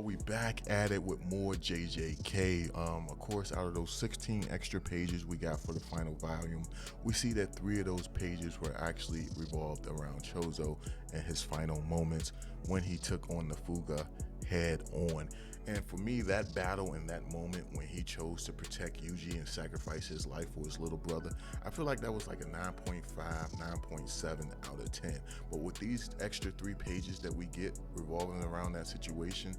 We back at it with more JJK. Of course, out of those 16 extra pages we got for the final volume, we see that 3 of those pages were actually revolved around Choso and his final moments when he took on the Fuga head on. And for me, that battle in that moment when he chose to protect Yuji and sacrifice his life for his little brother, I feel like that was like a 9.5, 9.7 out of 10. But with these extra 3 pages that we get revolving around that situation,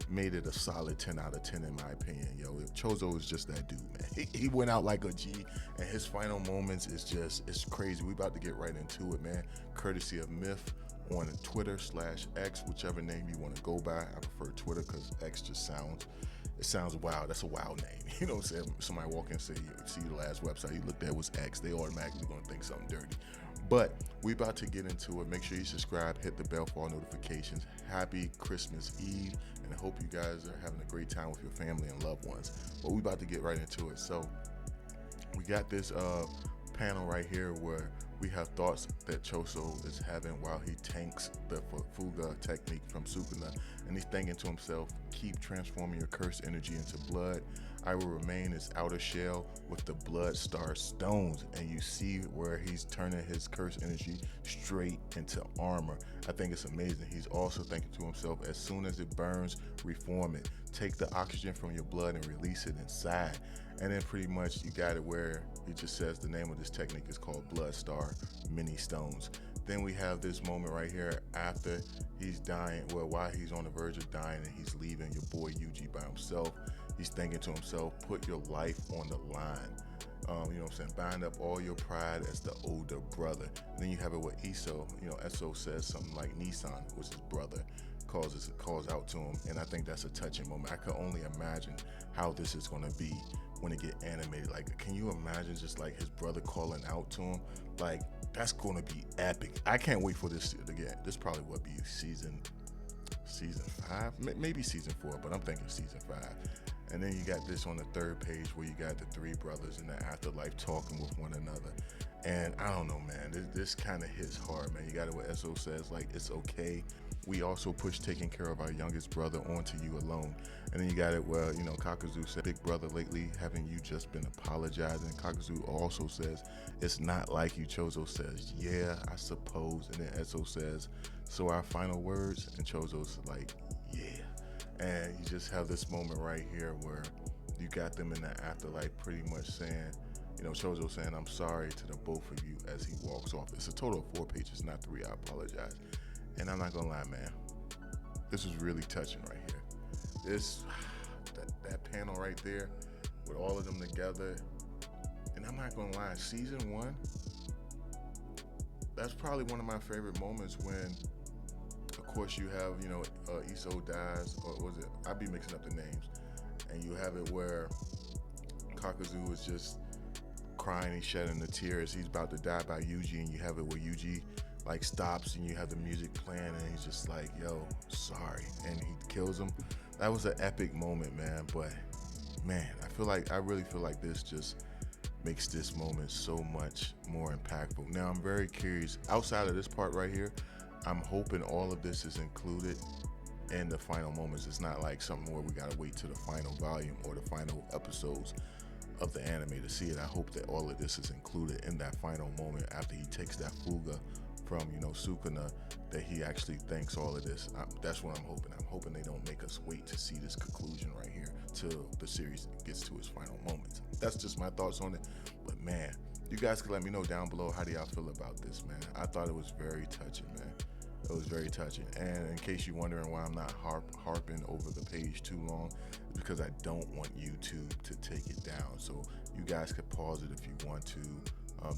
made it a solid 10 out of 10 in my opinion. Yo, Choso is just that dude, man. He went out like a G, and his final moments is just, it's crazy. We about to get right into it, man. Courtesy of Myth on Twitter/X, whichever name you want to go by. I prefer Twitter because X just sounds wild. That's a wild name. You know what I'm saying? Somebody walk in and say, see the last website you looked at was X, they automatically gonna think something dirty. But we about to get into it. Make sure you subscribe, hit the bell for all notifications. Happy Christmas Eve, and I hope you guys are having a great time with your family and loved ones. But we about to get right into it. So we got this panel right here where we have thoughts that Choso is having while he tanks the Fuga technique from Sukuna, and he's thinking to himself, keep transforming your cursed energy into blood. I will remain his outer shell with the blood star stones. And you see where he's turning his cursed energy straight into armor. I think it's amazing. He's also thinking to himself, as soon as it burns, reform it. Take the oxygen from your blood and release it inside. And then pretty much you got it where he just says the name of this technique is called Blood Star Mini Stones. Then we have this moment right here after he's dying, well, while he's on the verge of dying and he's leaving your boy Yuji by himself. He's thinking to himself, put your life on the line. You know what I'm saying? Bind up all your pride as the older brother. And then you have it with Iso, Eso says something like Nissan, which is his brother, calls out to him. And I think that's a touching moment. I could only imagine how this is going to be when it get animated. Like, can you imagine just like his brother calling out to him? Like, that's going to be epic. I can't wait for this to get. This probably would be season 5, maybe season 4, but I'm thinking season 5. And then you got this on the 3rd page where you got the 3 brothers in the afterlife talking with one another. And I don't know, man, this kind of hits hard, man. You got it what Eso says, like, it's okay. We also push taking care of our youngest brother onto you alone. And then you got it where, Kakuzu said, big brother, lately haven't you just been apologizing? Kakuzu also says, it's not like you. Choso says, yeah, I suppose. And then Eso says, so our final words? And Choso's like, yeah. And you just have this moment right here where you got them in the afterlife pretty much saying, Choso saying, I'm sorry to the both of you as he walks off. It's a total of 4 pages, not 3. I apologize. And I'm not gonna lie, man, this is really touching right here. That panel right there with all of them together. And I'm not gonna lie, season 1, that's probably one of my favorite moments when, of course, you have, Iso dies, or was it? I'd be mixing up the names. And you have it where Kakuzu is just crying, he's shedding the tears. He's about to die by Yuji, and you have it where Yuji like stops and you have the music playing and he's just like, yo, sorry. And he kills him. That was an epic moment, man. But man, I really feel like this just makes this moment so much more impactful. Now, I'm very curious, outside of this part right here, I'm hoping all of this is included in the final moments. It's not like something where we gotta wait to the final volume or the final episodes of the anime to see it. I hope that all of this is included in that final moment after he takes that Fuga from, Sukuna, that he actually thanks all of this. That's what I'm hoping. I'm hoping they don't make us wait to see this conclusion right here till the series gets to its final moments. That's just my thoughts on it. But man, you guys can let me know down below, how do y'all feel about this, man? I thought it was very touching, man. It was very touching. And in case you're wondering why I'm not harping over the page too long, it's because I don't want YouTube to take it down. So you guys could pause it if you want to.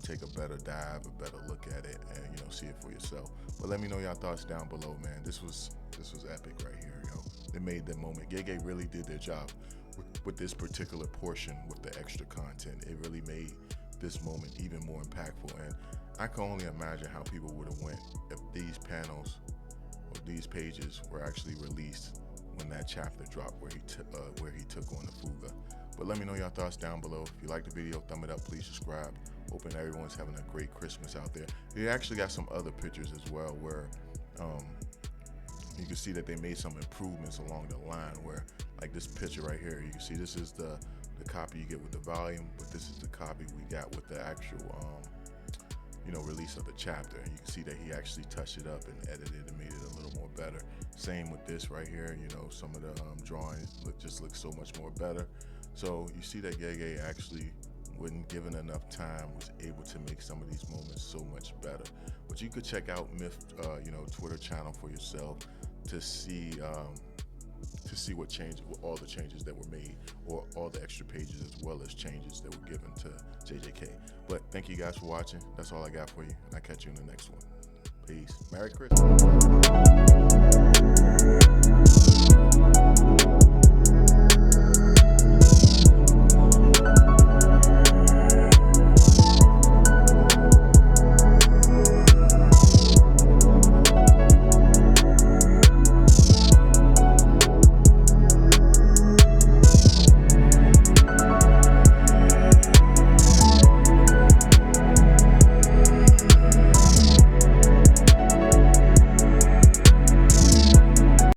Take a better dive, a better look at it, and see it for yourself. But let me know your thoughts down below, man. This was epic right here, yo. They made the moment. Gege really did their job with this particular portion with the extra content. It really made this moment even more impactful, and I can only imagine how people would have went if these panels or these pages were actually released when that chapter dropped where he took on the Fuga. But let me know your thoughts down below. If you like the video, thumb it up, please subscribe. Hoping everyone's having a great Christmas out there. They actually got some other pictures as well where you can see that they made some improvements along the line where, like this picture right here, you can see this is the copy you get with the volume, but this is the copy we got with the actual release of the chapter. And you can see that he actually touched it up and edited and made it a little more better. Same with this right here, some of the drawings look so much more better. So you see that Gege actually, when given enough time, was able to make some of these moments so much better. But you could check out Myth Twitter channel for yourself to see what all the changes that were made, or all the extra pages as well as changes that were given to JJK. But thank you guys for watching. That's all I got for you, and I'll catch you in the next one. Peace. Merry Christmas.